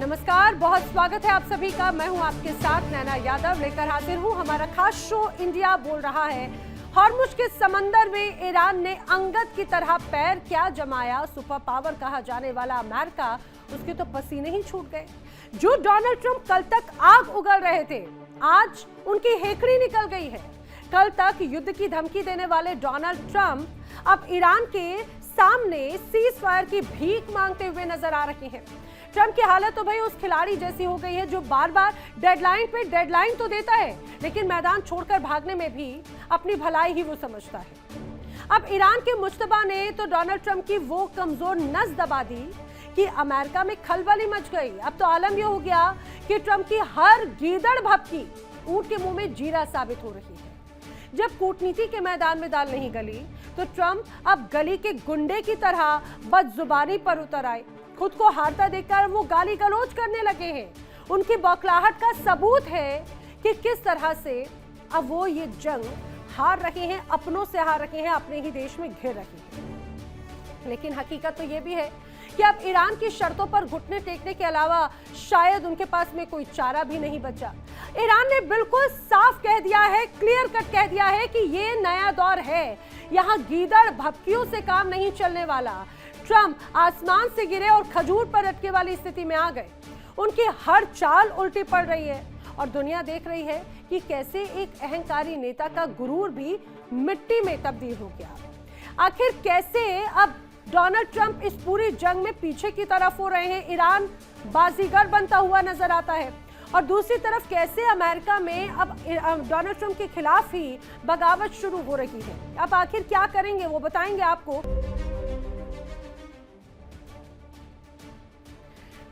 नमस्कार, बहुत स्वागत है आप सभी का। मैं हूं आपके साथ नैना यादव, लेकर हाजिर हूं हमारा खास शो इंडिया बोल रहा है। हॉर्मुज के समंदर में ईरान ने अंगद की तरह पैर क्या जमाया। सुपर पावर कहा जाने वाला अमेरिका, उसके तो पसीने ही छूट गए। जो डोनाल्ड ट्रंप कल तक आग उगल रहे थे, आज उनकी हेकड़ी निकल गई है। कल तक युद्ध की धमकी देने वाले डोनाल्ड ट्रंप अब ईरान के सामने सीज फायर की भीख मांगते हुए नजर आ रहे हैं। ट्रंप की हालत तो भाई उस खिलाड़ी जैसी हो गई है जो बार बार डेडलाइन पे डेडलाइन तो देता है, लेकिन मैदान छोड़कर भागने में भी अपनी भलाई ही वो समझता है। अब ईरान के मुश्तबा ने तो डोनाल्ड ट्रंप की वो कमजोर नस दबा दी कि अमेरिका में खलबली मच गई। अब तो आलम यह हो गया कि ट्रंप की हर गीदड़ भभकी ऊंट के मुंह में जीरा साबित हो रही है। जब कूटनीति के मैदान में दाल नहीं गली, तो ट्रंप अब गली के गुंडे की तरह बदजुबानी पर उतर आए। खुद को हारता देखकर वो गाली गलौज करने लगे हैं। उनकी बौखलाहट का सबूत है कि किस तरह से अब वो ये जंग हार रहे हैं, अपनों से हार रहे हैं, अपने ही देश में घिर रहे हैं। लेकिन हकीकत तो ये भी है कि अब ईरान की शर्तों पर घुटने टेकने के अलावा शायद उनके पास में कोई चारा भी नहीं बचा। ईरान ने बिल्कुल साफ कह दिया है, क्लियर कट कह दिया है कि ये नया दौर है, यहाँ गीदड़ भभकियों से काम नहीं चलने वाला। ट्रंप आसमान से गिरे और खजूर पर लटके वाली स्थिति में आ गए। उनकी हर चाल उल्टी पड़ रही है और दुनिया देख रही है कि कैसे एक अहंकारी नेता का गुरूर भी मिट्टी में तब्दील हो गया। आखिर कैसे अब डोनाल्ड ट्रंप इस पूरी जंग में पीछे की तरफ हो रहे हैं, ईरान बाजीगर बनता हुआ नजर आता है, और दूसरी तरफ कैसे अमेरिका में अब डोनाल्ड ट्रंप के खिलाफ ही बगावत शुरू हो रही है। अब आखिर क्या करेंगे वो बताएंगे आपको।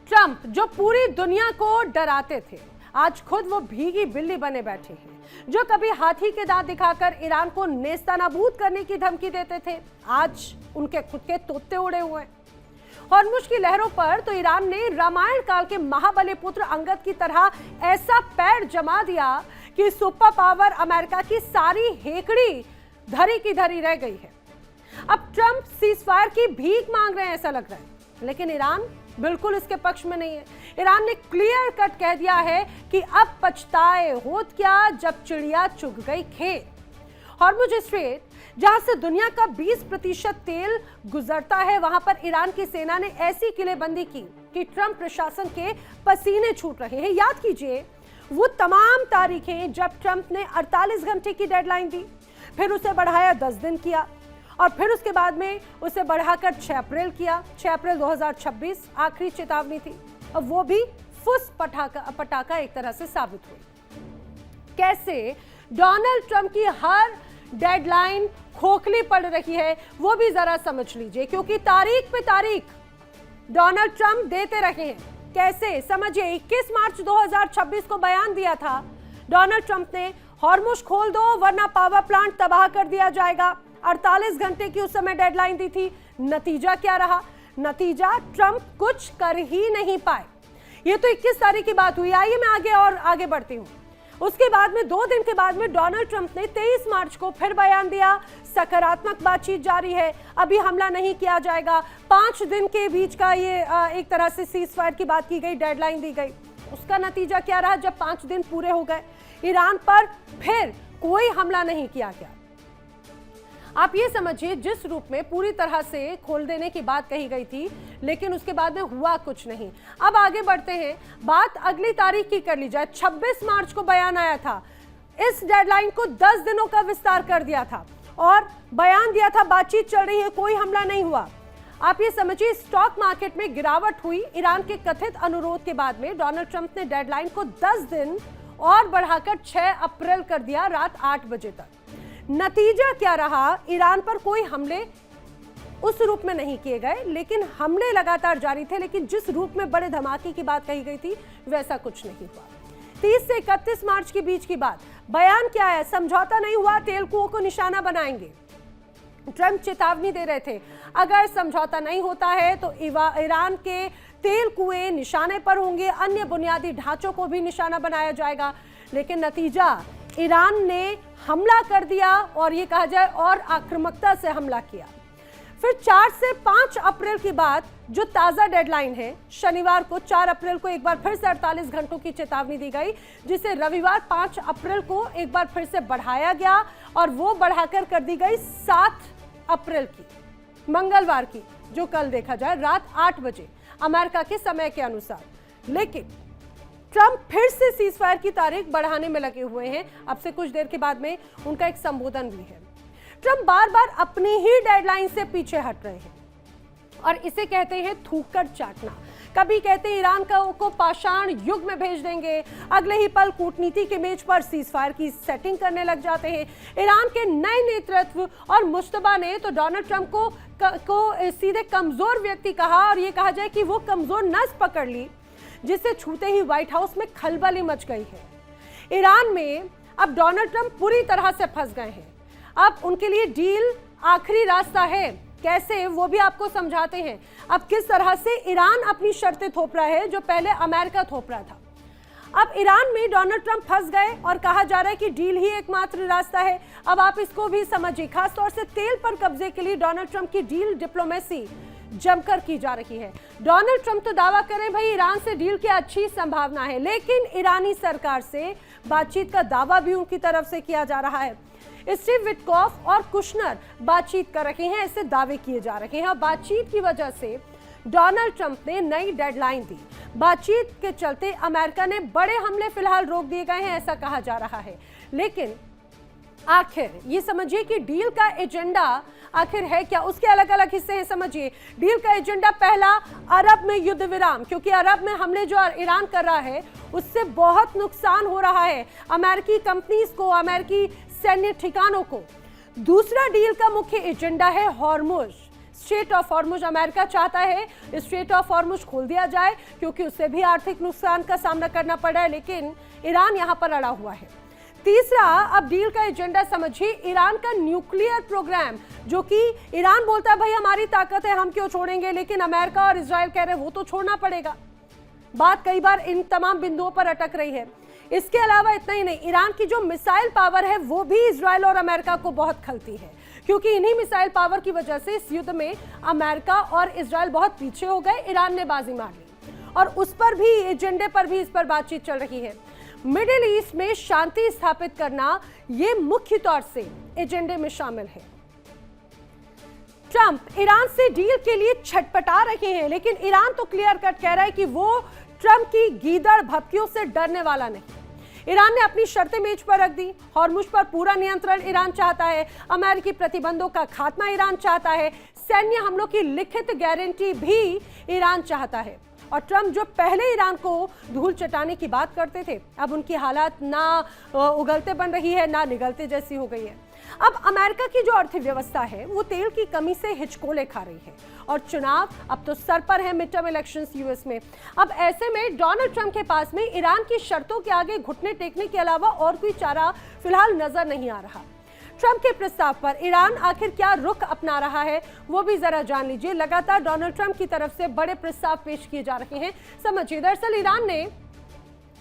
ट्रंप जो पूरी दुनिया को डराते थे, आज खुद वो भीगी बिल्ली बने बैठे हैं। जो कभी हाथी के दांत दिखाकर ईरान को नेस्तनाबूद करने की धमकी देते थे, आज उनके खुद के तोते उड़े हुए हैं। हॉर्मुज की लहरों पर तो ईरान ने रामायण काल के महाबली पुत्र अंगद की तरह ऐसा पैर जमा दिया कि सुपर पावर अमेरिका की सारी हेकड़ी धरी की धरी रह गई है। अब ट्रंप सीज फायर की भीख मांग रहे हैं ऐसा लग रहा है, लेकिन ईरान बिल्कुल इसके पक्ष में नहीं है। ईरान ने क्लियर कट कह दिया है कि अब पछताए होत क्या जब चिड़िया चुग गई खेत। हॉर्मुज स्ट्रेट, जहां से दुनिया का 20% तेल गुजरता है, वहां पर ईरान की सेना ने ऐसी किलेबंदी की कि ट्रंप प्रशासन के पसीने छूट रहे हैं। याद कीजिए वो तमाम तारीखें जब ट्रंप ने 48 घंटे की डेडलाइन दी, फिर उसे बढ़ाया 10 दिन किया, और फिर उसके बाद में उसे बढ़ाकर 6 अप्रैल किया। 6 अप्रैल 2026 आखिरी चेतावनी थी, और वो भी फुस पटाखा एक तरह से साबित हुई। कैसे डोनाल्ड ट्रंप की हर डेडलाइन खोखली पड़ रही है वो भी जरा समझ लीजिए, क्योंकि तारीख पे तारीख डोनाल्ड ट्रंप देते रहे हैं। कैसे समझिए, 21 मार्च 2026 को बयान दिया था डोनाल्ड ट्रंप ने, हॉर्मुज खोल दो वरना पावर प्लांट तबाह कर दिया जाएगा। 48 घंटे की उस समय डेडलाइन दी थी। नतीजा क्या रहा? नतीजा ट्रंप कुछ कर ही नहीं पाए। ये तो 21 तारीख की बात हुई। आइए मैं आगे बढ़ती हूँ। उसके बाद में 2 दिन के बाद में डोनाल्ड ट्रंप ने 23 मार्च को फिर बयान दिया, सकारात्मक बातचीत जारी है, अभी हमला नहीं किया जाएगा। 5 दिन के बीच का ये एक तरह से सीज फायर की बात की गई, डेडलाइन दी गई। उसका नतीजा क्या रहा? जब 5 दिन पूरे हो गए, ईरान पर फिर कोई हमला नहीं किया गया। आप ये समझिए, जिस रूप में पूरी तरह से खोल देने की बात कही गई थी, लेकिन उसके बाद में हुआ कुछ नहीं। अब आगे बढ़ते हैं, बात अगली तारीख की कर ली जाए। 26 मार्च को बयान आया था, इस डेडलाइन को 10 दिनों का विस्तार कर दिया था और बयान दिया था बातचीत चल रही है, कोई हमला नहीं हुआ। आप ये समझिए, स्टॉक मार्केट में गिरावट हुई ईरान के कथित अनुरोध के बाद में। डोनाल्ड ट्रंप ने डेडलाइन को 10 दिन और बढ़ाकर 6 अप्रैल कर दिया, रात 8 बजे तक। नतीजा क्या रहा? ईरान पर कोई हमले उस रूप में नहीं किए गए, लेकिन हमले लगातार जारी थे। लेकिन जिस रूप में बड़े धमाके की बात कही गई थी, वैसा कुछ नहीं हुआ। 30 से 31 मार्च के बीच की बात, बयान क्या है? समझौता नहीं हुआ, तेल कुओं को निशाना बनाएंगे। ट्रंप चेतावनी दे रहे थे, अगर समझौता नहीं होता है तो ईरान के तेल कुएं निशाने पर होंगे, अन्य बुनियादी ढांचों को भी निशाना बनाया जाएगा। लेकिन नतीजा, ईरान ने हमला कर दिया, और ये कहा जाए और आक्रामकता से हमला किया। फिर 4 से 5 अप्रैल की बात, जो ताजा डेडलाइन है, शनिवार को 4 अप्रैल को एक बार फिर से 48 घंटों की चेतावनी दी गई, जिसे रविवार 5 अप्रैल को एक बार फिर से बढ़ाया गया और वो बढ़ाकर कर दी गई 7 अप्रैल की, मंगलवार की, जो कल देखा जाए रात 8 बजे अमेरिका के समय के अनुसार। लेकिन ट्रंप फिर से सीजफायर की तारीख बढ़ाने में लगे हुए हैं। अब से कुछ देर के बाद में उनका एक संबोधन भी है। ट्रंप बार बार अपनी ही डेडलाइन से पीछे हट रहे हैं और इसे कहते हैं थूक कर चाटना। कभी कहते हैं ईरान को पाषाण युग में भेज देंगे, अगले ही पल कूटनीति के मेज पर सीजफायर की सेटिंग करने लग जाते हैं। ईरान के नए नेतृत्व और मुश्तबा ने तो डोनाल्ड ट्रंप को सीधे कमजोर व्यक्ति कहा और ये कहा जाए कि वो कमजोर नस पकड़ ली, जिसे छूते ही व्हाइट हाउस में खलबली मच गई है। ईरान में अब डोनाल्ड ट्रंप पूरी तरह से फंस गए हैं। अब उनके लिए डील आखिरी रास्ता है। कैसे, वो भी आपको समझाते हैं। अब किस तरह से ईरान अपनी शर्तें थोप रहा है जो पहले अमेरिका थोप रहा था। अब ईरान में डोनाल्ड ट्रंप फंस गए और कहा जा रहा है कि डील ही एकमात्र रास्ता है। अब आप इसको भी समझिए, खासतौर से तेल पर कब्जे के लिए डोनाल्ड ट्रंप की डील डिप्लोमेसी जमकर की जा रही है। डोनाल्ड ट्रंप तो दावा करें भाई ईरान से डील की अच्छी संभावना है, लेकिन ईरानी सरकार से बातचीत का दावा भी उनकी तरफ से किया जा रहा है। स्टीव विटकॉफ और कुशनर बातचीत कर रहे हैं, ऐसे दावे किए जा रहे हैं और बातचीत की वजह से डोनाल्ड ट्रंप ने नई डेडलाइन दी। बातचीत के चलते अमेरिका ने बड़े हमले फिलहाल रोक दिए गए हैं, ऐसा कहा जा रहा है। लेकिन आखिर ये समझिए कि डील का एजेंडा आखिर है क्या, उसके अलग अलग हिस्से हैं। समझिए, डील का एजेंडा पहला, अरब में युद्ध विराम, क्योंकि अरब में हमले जो ईरान कर रहा है उससे बहुत नुकसान हो रहा है अमेरिकी कंपनीज को, अमेरिकी सैन्य ठिकानों को। दूसरा डील का मुख्य एजेंडा है Hormuz, straight of Hormuz. America चाहता है स्ट्रेट ऑफ हॉर्मुज खोल दिया जाए क्योंकि उससे भी आर्थिक नुकसान का सामना करना पड़ रहा है, लेकिन ईरान यहां पर अड़ा हुआ है। तीसरा, अब डील का एजेंडा समझिए ईरान का न्यूक्लियर प्रोग्राम, जो कि ईरान बोलता है भाई हमारी ताकत है, हम क्यों छोड़ेंगे, लेकिन अमेरिका और इजराइल कह रहे हैं वो तो छोड़ना पड़ेगा। बात कई बार इन तमाम बिंदुओं पर अटक रही है। इसके अलावा इतना ही नहीं, ईरान की जो मिसाइल पावर है वो भी इजराइल और अमेरिका को बहुत खलती है, क्योंकि इन्हीं मिसाइल पावर की वजह से इस युद्ध में अमेरिका और इजराइल बहुत पीछे हो गए। ईरान ने बाजी मार ली और उस पर भी, एजेंडे पर भी इस पर बातचीत चल रही है। मिडिल ईस्ट में शांति स्थापित करना ये मुख्य तौर से एजेंडे में शामिल है। ट्रंप ईरान से डील के लिए छटपटा रहे हैं, लेकिन ईरान तो क्लियर कट कह रहा है कि वो ट्रंप की गीदड़ भभकियों से डरने वाला नहीं। ईरान ने अपनी शर्तें मेज पर रख दी। हॉर्मुज पर पूरा नियंत्रण ईरान चाहता है, अमेरिकी प्रतिबंधों का खात्मा ईरान चाहता है, सैन्य हमलों की लिखित गारंटी भी ईरान चाहता है। और ट्रंप जो पहले ईरान को धूल चटाने की बात करते थे, अब उनकी हालात ना उगलते बन रही है ना निगलते जैसी हो गई है। अब अमेरिका की जो अर्थव्यवस्था है वो तेल की कमी से हिचकोले खा रही है और चुनाव अब तो सर पर है, मिड टर्म इलेक्शंस यूएस में। अब ऐसे में डोनाल्ड ट्रंप के पास में ईरान की शर्तों के आगे घुटने टेकने के अलावा और कोई चारा फिलहाल नजर नहीं आ रहा। ट्रंप के प्रस्ताव पर ईरान आखिर क्या रुख अपना रहा है वो भी जरा जान लीजिए। लगातार डोनाल्ड ट्रंप की तरफ से बड़े प्रस्ताव पेश किए जा रहे हैं। समझिए, दरअसल ईरान ने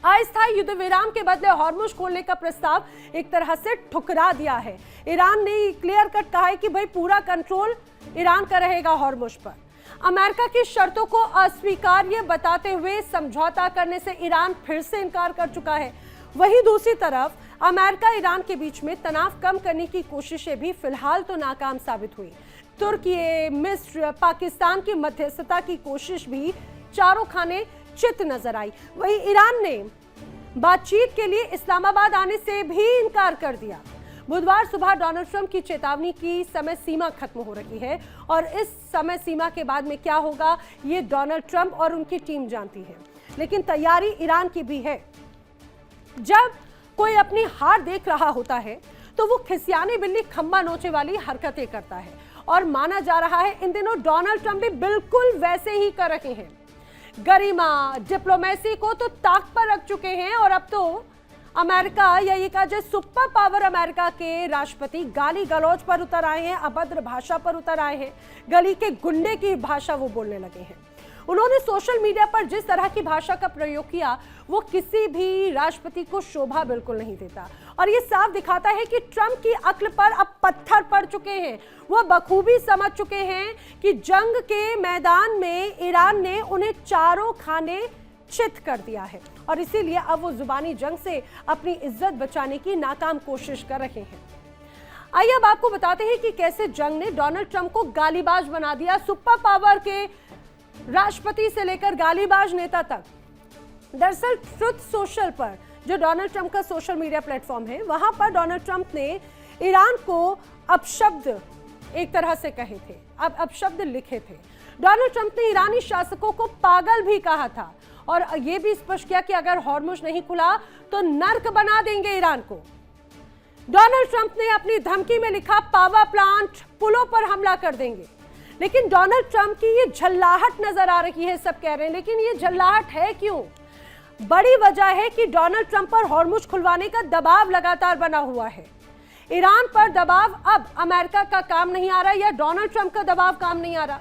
अस्थायी युद्ध विराम के बदले हॉर्मुज खोलने का प्रस्ताव एक तरह से ठुकरा दिया है। ईरान ने क्लियर कट कहा है कि भाई पूरा कंट्रोल ईरान का रहेगा हॉर्मुज पर। अमेरिका की शर्तों को अस्वीकार्य बताते हुए समझौता करने से ईरान फिर से इनकार कर चुका है। वहीं दूसरी तरफ अमेरिका ईरान के बीच में तनाव कम करने की कोशिशें भी फिलहाल तो नाकाम साबित हुई। तुर्की, मिस्र, पाकिस्तान की मध्यस्थता की कोशिश भी चारों खाने चित नजर आई। वहीं ईरान ने बातचीत के लिए इस्लामाबाद आने से भी इनकार कर दिया। बुधवार सुबह डोनाल्ड ट्रंप की चेतावनी की समय सीमा खत्म हो रही है और इस समय सीमा के बाद में क्या होगा ये डोनाल्ड ट्रंप और उनकी टीम जानती है, लेकिन तैयारी ईरान की भी है। जब कोई अपनी हार देख रहा होता है तो वो खिसियानी बिल्ली खंबा नोचे वाली हरकतें करता है और माना जा रहा है इन दिनों डोनाल्ड ट्रंप भी बिल्कुल वैसे ही कर रहे हैं। गरिमा, डिप्लोमेसी को तो ताक पर रख चुके हैं और अब तो अमेरिका या ये कहा जाए सुपर पावर अमेरिका के राष्ट्रपति गाली गलौज पर उतर आए हैं, अभद्र भाषा पर उतर आए हैं, गली के गुंडे की भाषा वो बोलने लगे हैं। उन्होंने सोशल मीडिया पर जिस तरह की भाषा का प्रयोग किया वो किसी भी राष्ट्रपति को शोभा बिल्कुल नहीं देता और ये साफ दिखाता है कि ट्रंप की अक्ल पर अब पत्थर पड़ चुके हैं। वो बखूबी समझ चुके हैं कि जंग के मैदान में ईरान ने उन्हें चारों खाने चित कर दिया है और इसीलिए अब वो जुबानी जंग से अपनी इज्जत बचाने की नाकाम कोशिश कर रहे हैं। आइए अब आपको बताते हैं कि कैसे जंग ने डोनाल्ड ट्रंप को गालीबाज बना दिया। सुपर पावर के राष्ट्रपति से लेकर गालीबाज नेता तक। दरअसल ट्रुथ सोशल पर, जो डोनाल्ड ट्रंप का सोशल मीडिया प्लेटफॉर्म है, वहां पर डोनाल्ड ट्रंप ने ईरान को अपशब्द एक तरह से कहे थे, अब अपशब्द लिखे थे। डोनाल्ड ट्रंप ने ईरानी शासकों को पागल भी कहा था और यह भी स्पष्ट किया कि अगर हॉर्मुज नहीं खुला तो नर्क बना देंगे ईरान को। डोनाल्ड ट्रंप ने अपनी धमकी में लिखा पावर प्लांट, पुलों पर हमला कर देंगे। लेकिन डोनाल्ड ट्रंप की ये झल्लाहट नजर आ रही है, सब कह रहे हैं, लेकिन ये झल्लाहट है क्यों? बड़ी वजह है कि डोनाल्ड ट्रंप पर हॉर्मुज खुलवाने का दबाव लगातार बना हुआ है। ईरान पर दबाव अब अमेरिका का काम नहीं आ रहा या डोनाल्ड ट्रंप का दबाव काम नहीं आ रहा।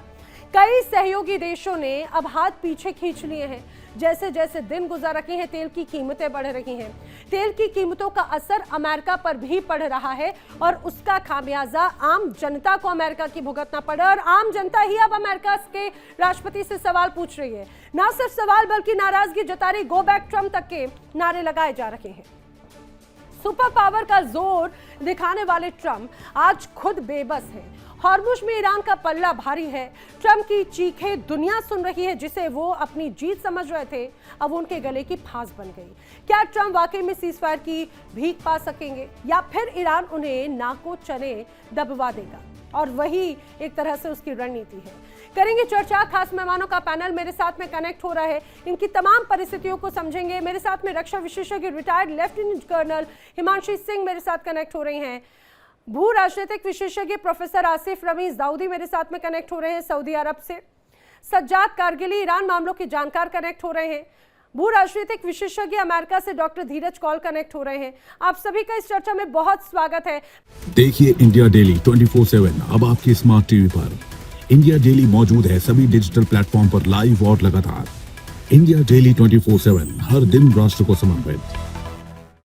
कई सहयोगी देशों ने अब हाथ पीछे खींच लिए हैं। जैसे जैसे दिन गुजर रहे हैं, तेल की कीमतें बढ़ रही हैं। तेल की कीमतों का असर अमेरिका पर भी पड़ रहा है और उसका खामियाजा आम जनता को अमेरिका की भुगतना पड़ा और आम जनता ही अब अमेरिका के राष्ट्रपति से सवाल पूछ रही है। ना सिर्फ सवाल बल्कि नाराजगी जता रही, गो बैक ट्रंप तक के नारे लगाए जा रहे हैं। सुपर पावर का जोर दिखाने वाले ट्रंप आज खुद बेबस हैं। हॉर्मुज में ईरान का पल्ला भारी है। ट्रंप की चीखें दुनिया सुन रही है, जिसे वो अपनी जीत समझ रहे थे, अब उनके गले की फांस बन गई। क्या ट्रंप वाकई में सीजफायर की भीख पा सकेंगे या फिर ईरान उन्हें नाको चने दबवा देगा? और वही एक तरह से उसकी रणनीति है। करेंगे चर्चा, खास मेहमानों का पैनल मेरे साथ में कनेक्ट हो रहा है, इनकी तमाम परिस्थितियों को समझेंगे। मेरे साथ में रक्षा विशेषज्ञ retired lieutenant colonel Himanshi Singh मेरे साथ कनेक्ट हो रही हैं। भू राजनीतिक विशेषज्ञ प्रोफेसर आसिफ रमीज दाऊदी मेरे साथ में कनेक्ट हो रहे हैं सऊदी अरब से। सज्जाद कारगिली ईरान मामलों के जानकार कनेक्ट हो रहे हैं। भू राजनीतिक विशेषज्ञ अमेरिका से डॉक्टर धीरज कौल कनेक्ट हो रहे हैं। आप सभी का इस चर्चा में बहुत स्वागत है। देखिए इंडिया डेली 24/7 अब आपकी स्मार्ट टीवी पर। इंडिया डेली मौजूद है सभी डिजिटल प्लेटफॉर्म पर लाइव और लगातार। इंडिया डेली 24/7 हर दिन राष्ट्र को समर्पित।